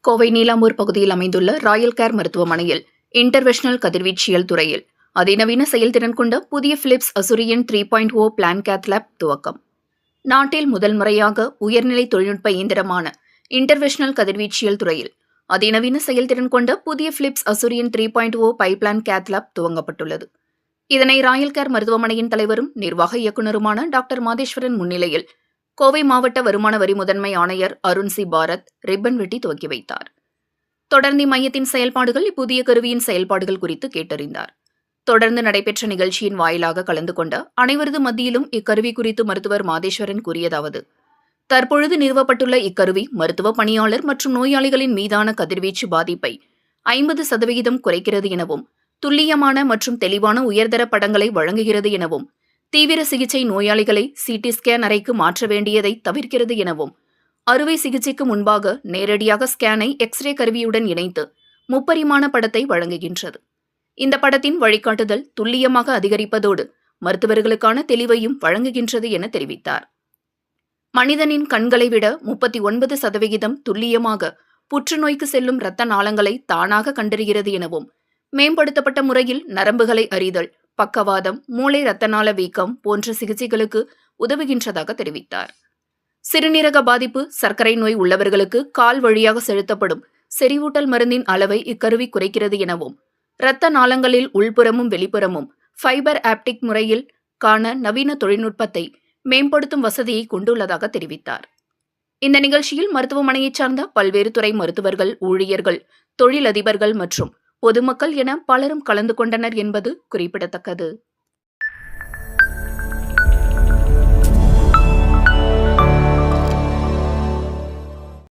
கோவை நீலாம்பூர் பகுதியில் அமைந்துள்ள Royal care மருத்துவமனையில் இன்டர்வெஷனல் கதிர்வீச்சியல் துறையில் அதிநவீன செயல்திறன் கொண்ட புதிய பிலிப்ஸ் அசுரியன் 3.0 பிளான் கேத் லேப் துவக்கம். நாட்டில் முதல் முறையாக உயர்நிலை தொழில்நுட்ப இயந்திரமான இன்டர்வெஷனல் கதிர்வீச்சியல் துறையில் அதிநவீன செயல்திறன் கொண்ட புதிய பிலிப்ஸ் அசுரியன் 3.0 பைப்லான் கேத் லேப் துவங்கப்பட்டுள்ளது. இதனை ராயல் கேர் மருத்துவமனையின் தலைவரும் நிர்வாக இயக்குநருமான டாக்டர் மாதேஸ்வரன் முன்னிலையில் கோவை மாவட்ட வருமான வரி முதன்மை ஆணையர் அருண் சி பாரத் ரிப்பன் வெட்டி துவக்கி வைத்தார். தொடர்ந்து மையத்தின் செயல்பாடுகள், இப்புதிய கருவியின் செயல்பாடுகள் குறித்து கேட்டறிந்தார். தொடர்ந்து நடைபெற்ற நிகழ்ச்சியின் வாயிலாக கலந்து கொண்ட அனைவரது மத்தியிலும் இக்கருவி குறித்து மருத்துவர் மாதேஸ்வரன் கூறியதாவது: தற்பொழுது நிறுவப்பட்டுள்ள இக்கருவி மருத்துவ பணியாளர் மற்றும் நோயாளிகளின் மீதான கதிர்வீச்சு பாதிப்பை 50% குறைக்கிறது எனவும், துல்லியமான மற்றும் தெளிவான உயர்தர படங்களை வழங்குகிறது எனவும், தீவிர சிகிச்சை நோயாளிகளை சிடி ஸ்கேன் அறைக்கு மாற்ற வேண்டியதை தவிர்க்கிறது எனவும், அறுவை சிகிச்சைக்கு முன்பாக நேரடியாக ஸ்கேனை எக்ஸ்ரே கருவியுடன் இணைத்து முப்பரிமாண படத்தை வழங்குகின்றது. இந்த படத்தின் வழிகாட்டுதல் துல்லியமாக அதிகரிப்பதோடு மருத்துவர்களுக்கான தெளிவையும் வழங்குகின்றது என தெரிவித்தார். மனிதனின் கண்களை விட 39% துல்லியமாக புற்றுநோய்க்கு செல்லும் இரத்த நாளங்களை தானாக கண்டறிகிறது எனவும், மேம்படுத்தப்பட்ட முறையில் நரம்புகளை அறிதல், பக்கவாதம், மூளை இரத்த நாள வீக்கம் போன்ற சிகிச்சைகளுக்கு உதவுகின்றதாக தெரிவித்தார். சிறுநீரக பாதிப்பு, சர்க்கரை நோய் உள்ளவர்களுக்கு கால் வழியாக செலுத்தப்படும் செறிவூட்டல் மருந்தின் அளவை இக்கருவி குறைக்கிறது எனவும், இரத்த நாளங்களில் உள்புறமும் வெளிப்புறமும் ஃபைபர் ஆப்டிக் முறையில் காண நவீன தொழில்நுட்பத்தை மேம்படுத்தும் வசதியை கொண்டுள்ளதாக தெரிவித்தார். இந்த நிகழ்ச்சியில் மருத்துவமனையைச் சார்ந்த பல்வேறு துறை மருத்துவர்கள், ஊழியர்கள், தொழிலதிபர்கள் மற்றும் பொதுமக்கள் என பலரும் கலந்து கொண்டனர் என்பது குறிப்பிடத்தக்கது.